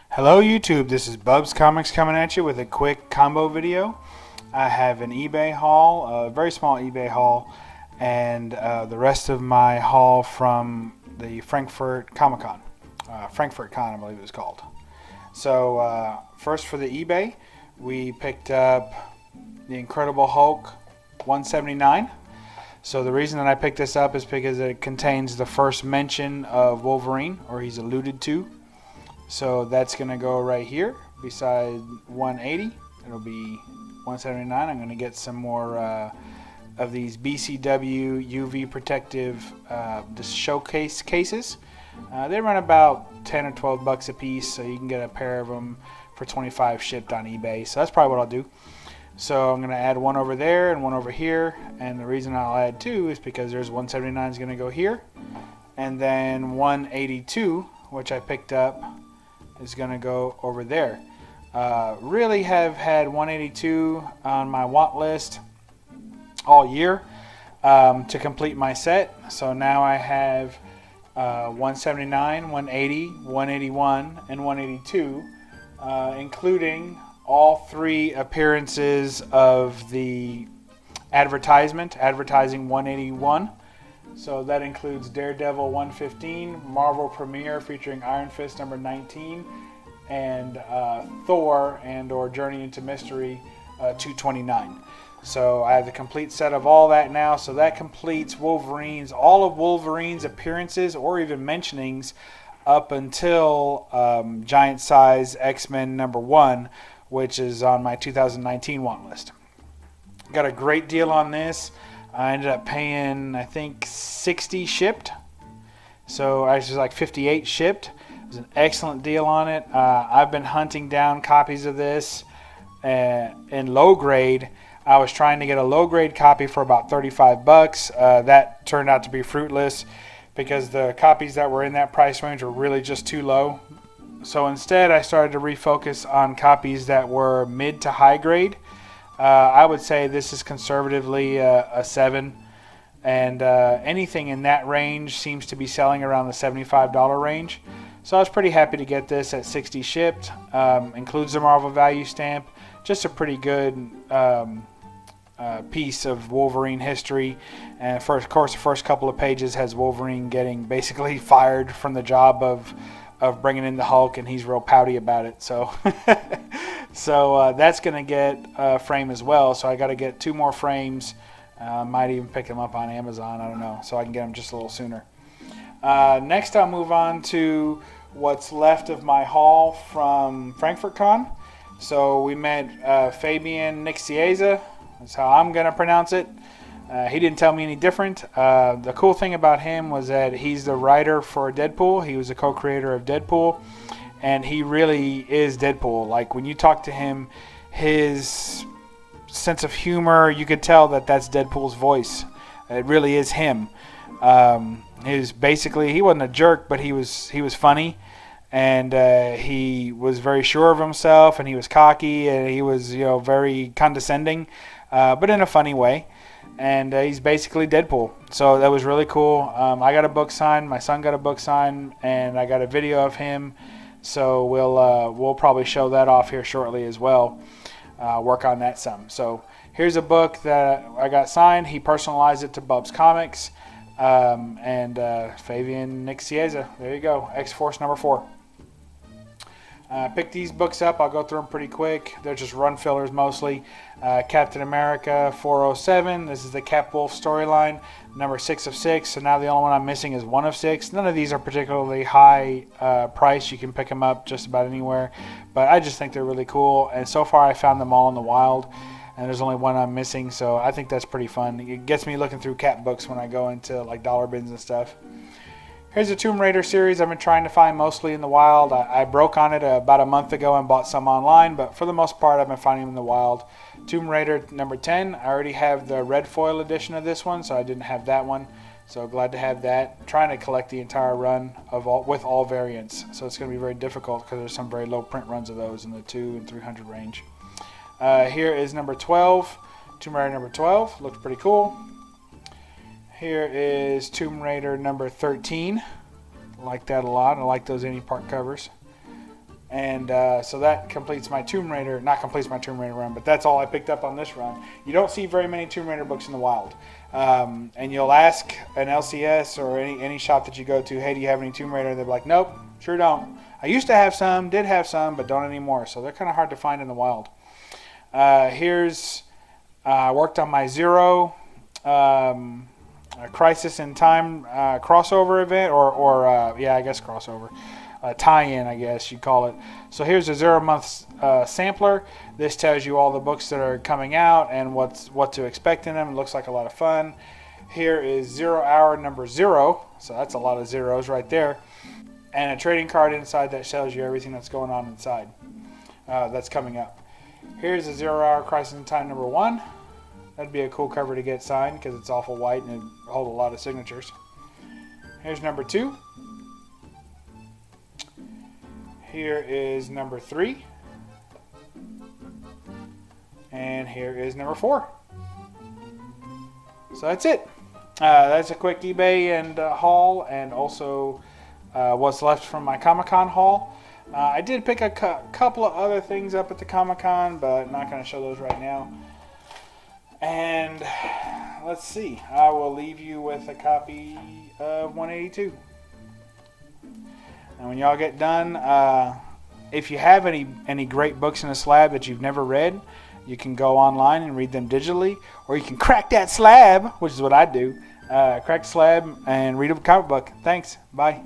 Hello YouTube, this is BUB'S Comics coming at you with a quick combo video. I have an eBay haul, a very small eBay haul, and the rest of my haul from the Frankfurt Comic-Con. Frankfurt Con, I believe it was called. So first for the eBay, we picked up the Incredible Hulk 179. So the reason that I picked this up is because it contains the first mention of Wolverine, or he's alluded to. So that's going to go right here beside 180. It'll be 179. I'm going to get some more of these BCW UV protective showcase cases. They run about 10 or 12 bucks a piece, so you can get a pair of them for 25 shipped on eBay. So that's probably what I'll do. So I'm going to add one over there and one over here, and the reason I'll add two is because there's 179 is going to go here, and then 182, which I picked up, is going to go over there. Really have had 182 on my want list all year to complete my set. So now I have 179, 180, 181, and 182, including all three appearances of the advertising 181. So that includes Daredevil 115, Marvel Premiere featuring Iron Fist number 19, and Thor and/or Journey into Mystery 229. So I have the complete set of all that now. So that completes all of Wolverine's appearances or even mentionings up until Giant Size X-Men number 1, which is on my 2019 want list. Got a great deal on this. I ended up paying, I think, 60 shipped. So I was like 58 shipped. It was an excellent deal on it. I've been hunting down copies of this in low grade. I was trying to get a low grade copy for about 35 bucks. That turned out to be fruitless because the copies that were in that price range were really just too low. So instead I started to refocus on copies that were mid to high grade. I would say this is conservatively a 7, and anything in that range seems to be selling around the $75 range. So I was pretty happy to get this at 60 shipped. Includes the Marvel value stamp. Just a pretty good piece of Wolverine history. And of course, the first couple of pages has Wolverine getting basically fired from the job of bringing in the Hulk, and he's real pouty about it. So so that's going to get a frame as well. So I got to get 2 more frames. Might even pick them up on Amazon. I don't know. So I can get them just a little sooner. Next, I'll move on to what's left of my haul from Frankfurt Con. So we met Fabian Nicieza. That's how I'm going to pronounce it. He didn't tell me any different. The cool thing about him was that he's the writer for Deadpool. He was a co-creator of Deadpool, and he really is Deadpool. Like when you talk to him, his sense of humor, you could tell that that's Deadpool's voice. It really is him. He wasn't a jerk, but he was funny, and he was very sure of himself, and he was cocky, and he was very condescending, but in a funny way. And he's basically Deadpool. So that was really cool. I got a book signed, my son got a book signed, and I got a video of him. So we'll probably show that off here shortly as well. Work on that some. So here's a book that I got signed. He personalized it to BUB'S Comics. And Fabian Nicieza. There you go. X-Force number 4. Pick these books up. I'll go through them pretty quick. They're just run fillers mostly. Captain America 407. This is the Cap Wolf storyline, number 6 of 6. So now the only one I'm missing is 1 of 6. None of these are particularly high price. You can pick them up just about anywhere. But I just think they're really cool. And so far I found them all in the wild. And there's only one I'm missing. So I think that's pretty fun. It gets me looking through Cap books when I go into like dollar bins and stuff. Here's a Tomb Raider series I've been trying to find mostly in the wild. I broke on it about a month ago and bought some online, but for the most part I've been finding them in the wild. Tomb Raider number 10. I already have the red foil edition of this one, so I didn't have that one. So glad to have that. I'm trying to collect the entire run with all variants. So it's going to be very difficult because there's some very low print runs of those in the 200 and 300 range. Here is number 12. Tomb Raider number 12. Looks pretty cool. Here is Tomb Raider number 13. I like that a lot. I like those indie part covers. And so that completes my Tomb Raider, not completes my Tomb Raider run, but that's all I picked up on this run. You don't see very many Tomb Raider books in the wild. And you'll ask an LCS or any shop that you go to, hey, do you have any Tomb Raider? They'll be like, nope, sure don't. I used to have some, did have some, but don't anymore. So they're kind of hard to find in the wild. Here's, I worked on my Zero Crisis in Time crossover event, or yeah, I guess crossover. Tie-in, I guess you call it. So here's a 0 month sampler. This tells you all the books that are coming out and what to expect in them. It looks like a lot of fun. Here is 0 hour number 0, so that's a lot of zeros right there, and a trading card inside that tells you everything that's going on inside that's coming up. Here's a 0 hour Crisis in Time number 1. That'd be a cool cover to get signed because it's awful white and it'd hold a lot of signatures. Here's number 2. Here is number 3. And here is number 4. So that's it. That's a quick eBay and haul, and also what's left from my Comic-Con haul. I did pick a couple of other things up at the Comic-Con, but not going to show those right now. And let's see. I will leave you with a copy of 182. And when y'all get done, if you have any great books in a slab that you've never read, you can go online and read them digitally, or you can crack that slab, which is what I do. Crack the slab and read a comic book. Thanks. Bye.